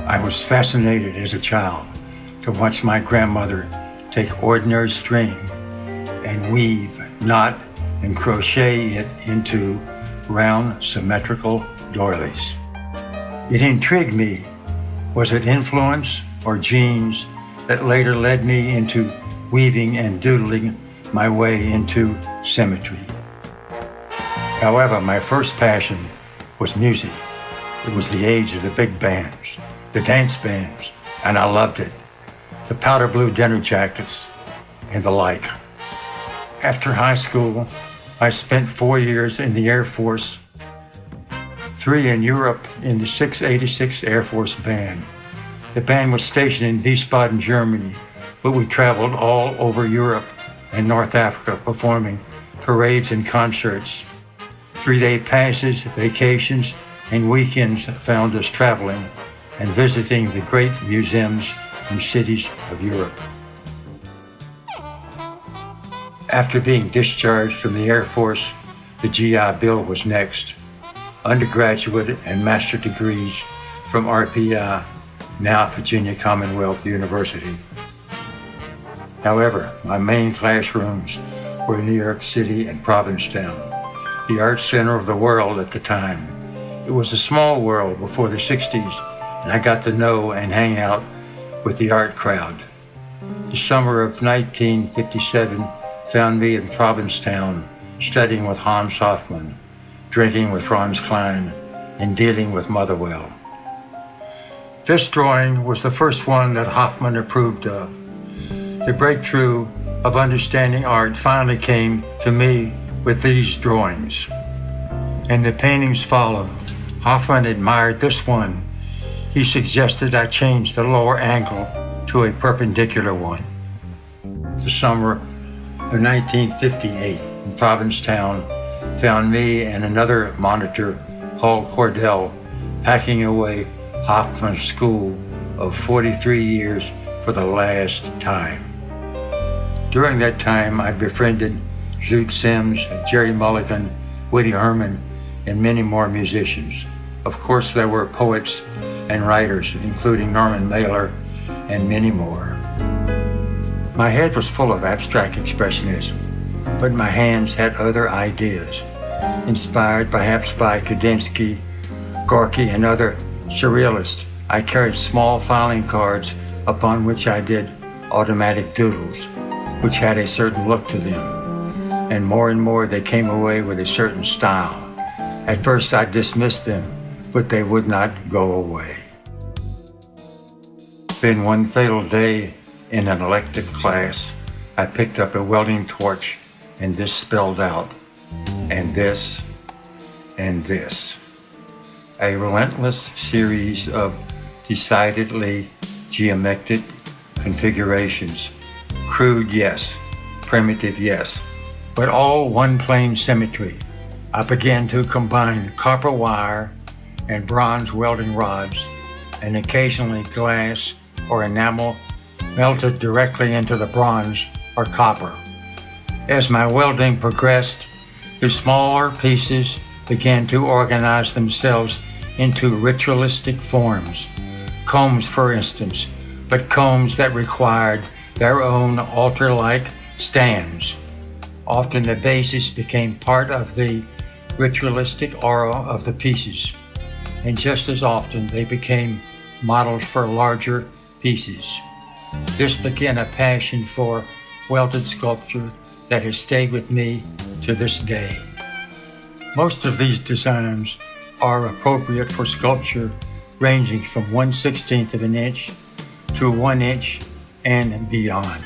I was fascinated as a child to watch my grandmother take ordinary string and weave, knot, and crochet it into round, symmetrical doilies. It intrigued me. Was it influence or genes that later led me into weaving and doodling my way into symmetry? However, my first passion was music. It was the age of the big bands, the dance bands, and I loved it. The powder blue dinner jackets and the like. After high school, I spent 4 years in the Air Force, 3 in Europe in the 686 Air Force Band. The band was stationed in Wiesbaden, Germany, but we traveled all over Europe and North Africa performing parades and concerts. 3-day passes, vacations, and weekends found us traveling and visiting the great museums and cities of Europe. After being discharged from the Air Force, the GI Bill was next. Undergraduate and master degrees from RPI, now Virginia Commonwealth University. However, my main classrooms were in New York City and Provincetown, the art center of the world at the time. It was a small world before the 60s, and I got to know and hang out with the art crowd. The summer of 1957 found me in Provincetown, studying with Hans Hofmann, drinking with Franz Klein, and dealing with Motherwell. This drawing was the first one that Hofmann approved of. The breakthrough of understanding art finally came to me with these drawings, and the paintings followed. Hofmann admired this one. He suggested I change the lower angle to a perpendicular one. The summer of 1958 in Provincetown found me and another monitor, Paul Cordell, packing away Hofmann's school of 43 years for the last time. During that time, I befriended Zoot Sims, Jerry Mulligan, Woody Herman, and many more musicians. Of course, there were poets and writers, including Norman Mailer and many more. My head was full of abstract expressionism, but my hands had other ideas, inspired perhaps by Kandinsky, Gorky, and other surrealists. I carried small filing cards upon which I did automatic doodles, which had a certain look to them, and more they came away with a certain style. At first I dismissed them, but they would not go away. Then one fatal day in an elective class, I picked up a welding torch, and this spelled out, and this, and this. A relentless series of decidedly geometric configurations. Crude, yes. Primitive, yes. But all one plane symmetry. I began to combine copper wire and bronze welding rods, and occasionally glass or enamel melted directly into the bronze or copper. As my welding progressed, the smaller pieces began to organize themselves into ritualistic forms. Combs, for instance, but combs that required their own altar-like stands. Often the bases became part of the ritualistic aura of the pieces, and just as often they became models for larger pieces. This began a passion for welded sculpture that has stayed with me to this day. Most of these designs are appropriate for sculpture ranging from 1/16 of an inch to 1 inch and beyond.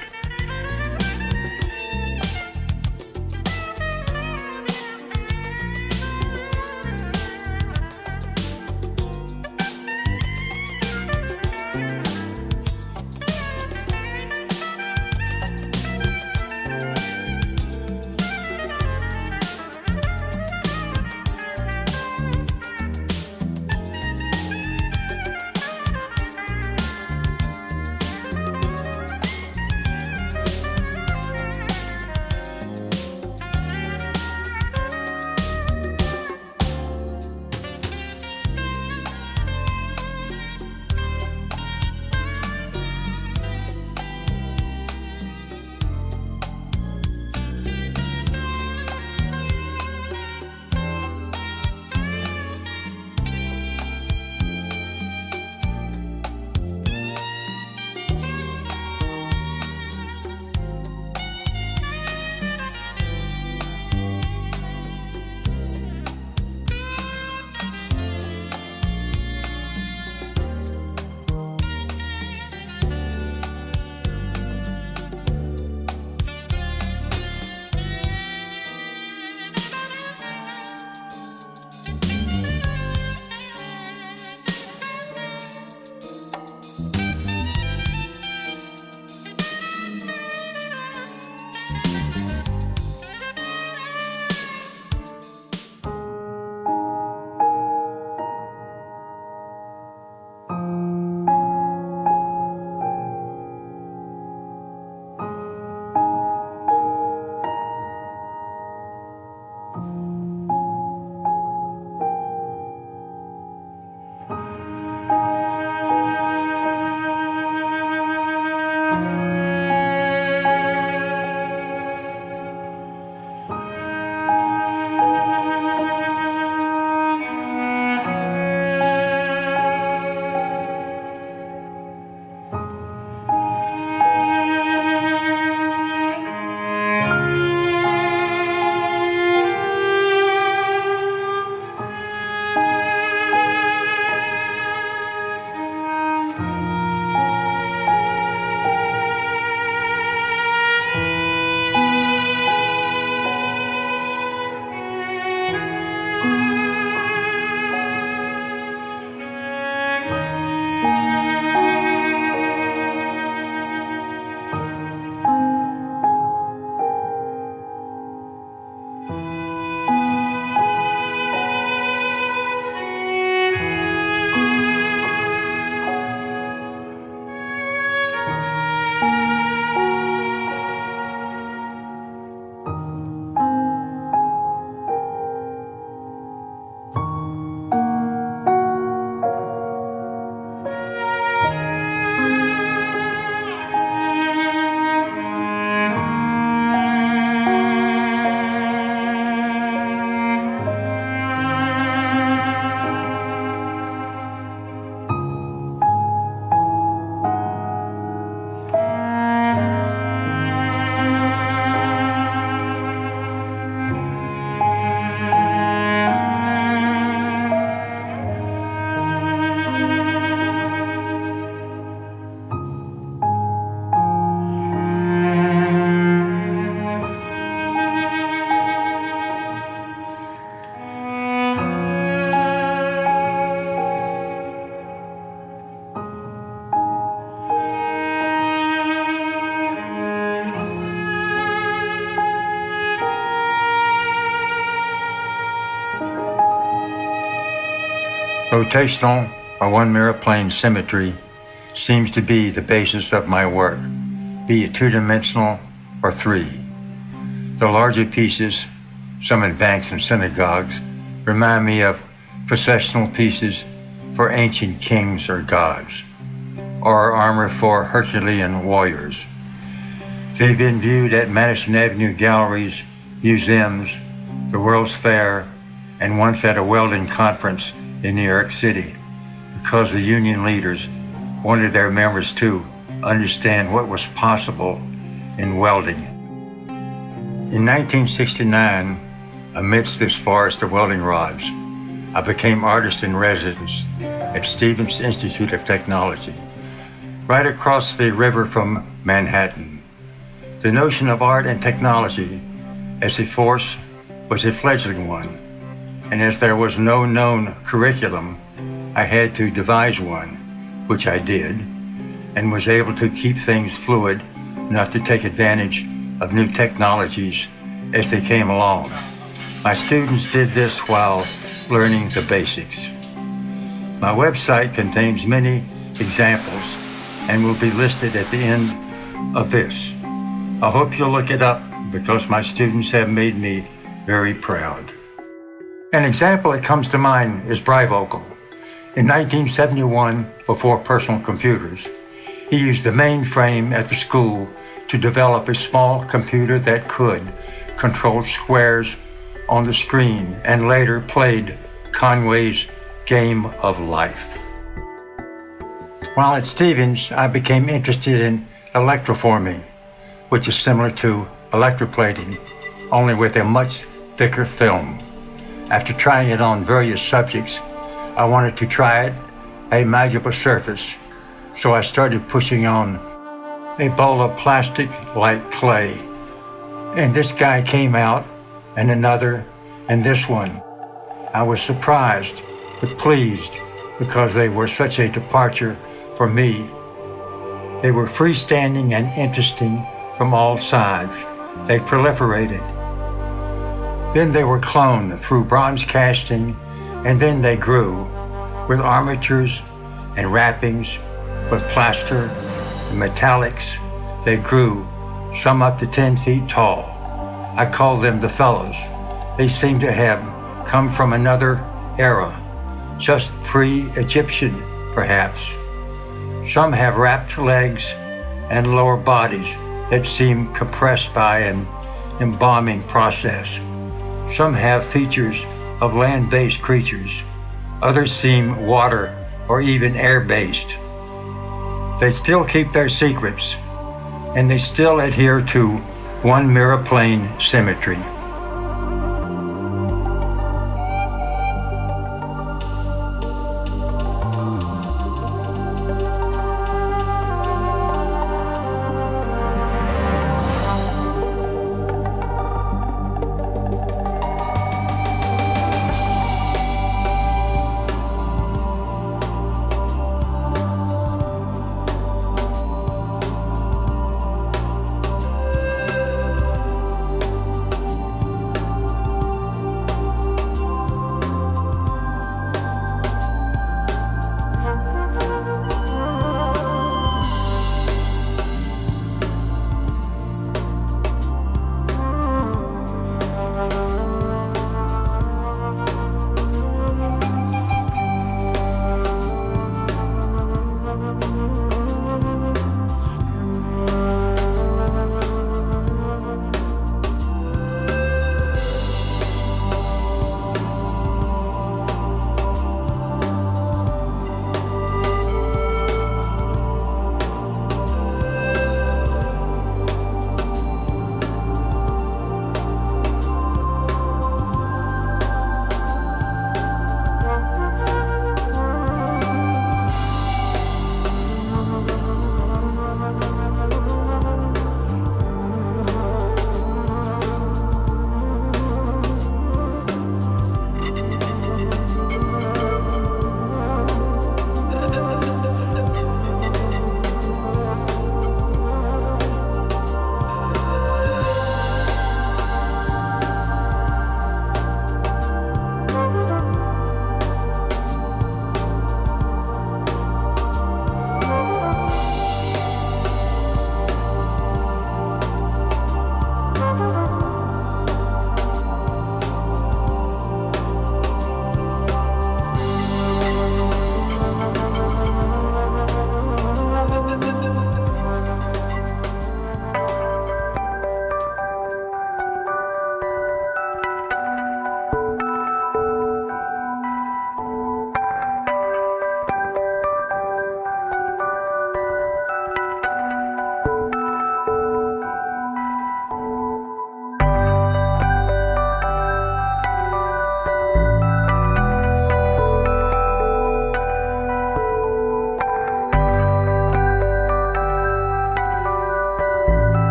Rotational or one mirror plane symmetry seems to be the basis of my work, be it two-dimensional or three. The larger pieces, some in banks and synagogues, remind me of processional pieces for ancient kings or gods, or armor for Herculean warriors. They've been viewed at Madison Avenue galleries, museums, the World's Fair, and once at a welding conference in New York City, because the union leaders wanted their members to understand what was possible in welding. In 1969, amidst this forest of welding rods, I became artist in residence at Stevens Institute of Technology, right across the river from Manhattan. The notion of art and technology as a force was a fledgling one, and as there was no known curriculum, I had to devise one, which I did, and was able to keep things fluid enough to take advantage of new technologies as they came along. My students did this while learning the basics. My website contains many examples and will be listed at the end of this. I hope you'll look it up because my students have made me very proud. An example that comes to mind is Bivocal. In 1971, before personal computers, he used the mainframe at the school to develop a small computer that could control squares on the screen and later played Conway's Game of Life. While at Stevens, I became interested in electroforming, which is similar to electroplating, only with a much thicker film. After trying it on various subjects, I wanted to try it a malleable surface, so I started pushing on a bowl of plastic like clay. And this guy came out, and another, and this one. I was surprised, but pleased, because they were such a departure for me. They were freestanding and interesting from all sides. They proliferated. Then they were cloned through bronze casting, and then they grew with armatures and wrappings, with plaster and metallics. They grew, some up to 10 feet tall. I call them the fellows. They seem to have come from another era, just pre-Egyptian, perhaps. Some have wrapped legs and lower bodies that seem compressed by an embalming process. Some have features of land-based creatures. Others seem water or even air-based. They still keep their secrets, and they still adhere to one mirror plane symmetry.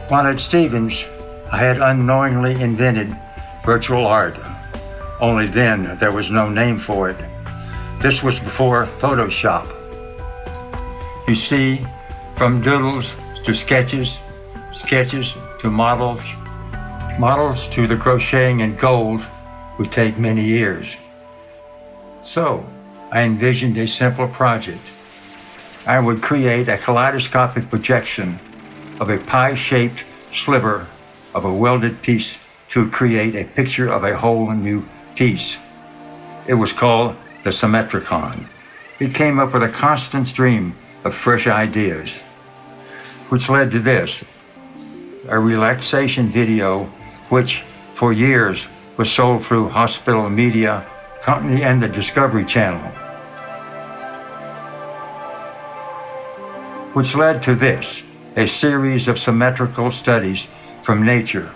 While at Stevens, I had unknowingly invented virtual art. Only then there was no name for it. This was before Photoshop. You see, from doodles to sketches, sketches to models, models to the crocheting in gold would take many years. So, I envisioned a simple project. I would create a kaleidoscopic projection of a pie-shaped sliver of a welded piece to create a picture of a whole new piece. It was called the Symmetricon. It came up with a constant stream of fresh ideas, which led to this, a relaxation video which for years was sold through Hospital Media Company and the Discovery Channel, which led to this, a series of symmetrical studies from nature.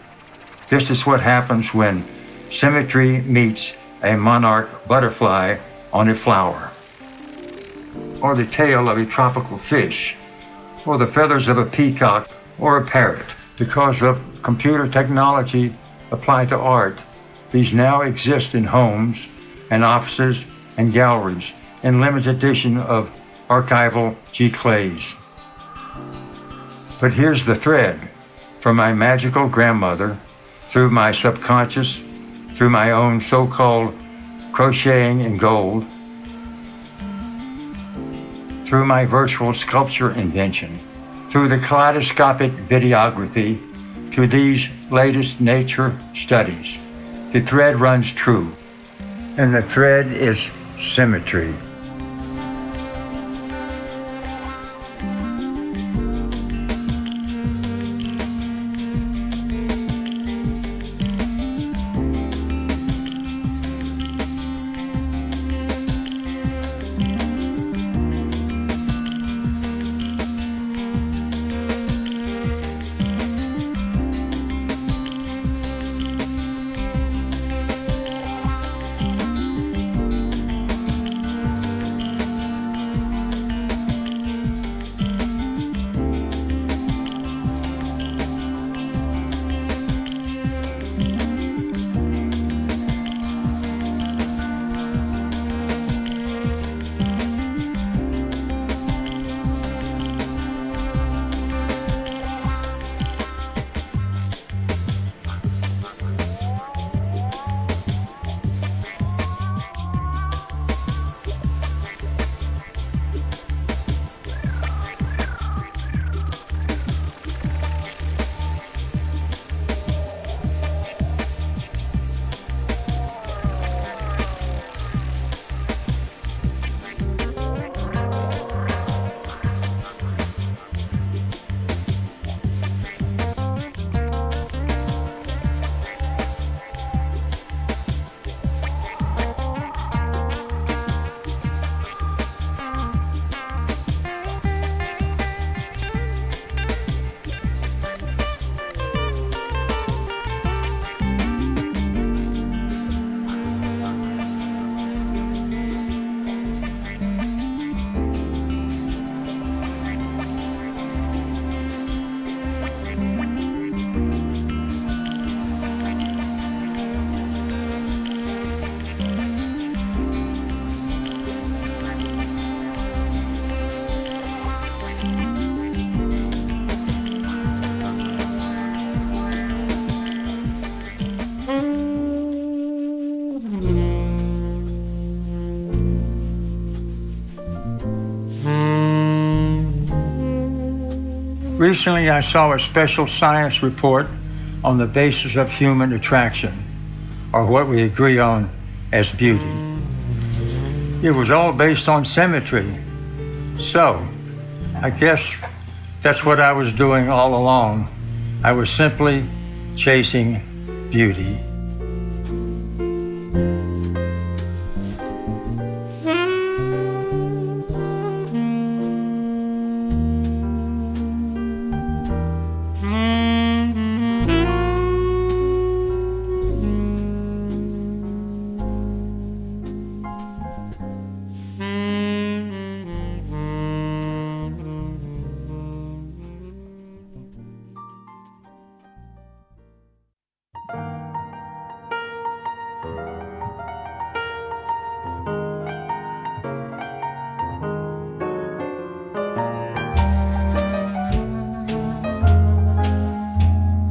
This is what happens when symmetry meets a monarch butterfly on a flower, or the tail of a tropical fish, or the feathers of a peacock or a parrot. Because of computer technology applied to art, these now exist in homes and offices and galleries in limited edition of archival giclées. But here's the thread. From my magical grandmother, through my subconscious, through my own so-called crocheting in gold, through my virtual sculpture invention, through the kaleidoscopic videography, to these latest nature studies, the thread runs true, and the thread is symmetry. Recently, I saw a special science report on the basis of human attraction, or what we agree on as beauty. It was all based on symmetry. So, I guess that's what I was doing all along. I was simply chasing beauty.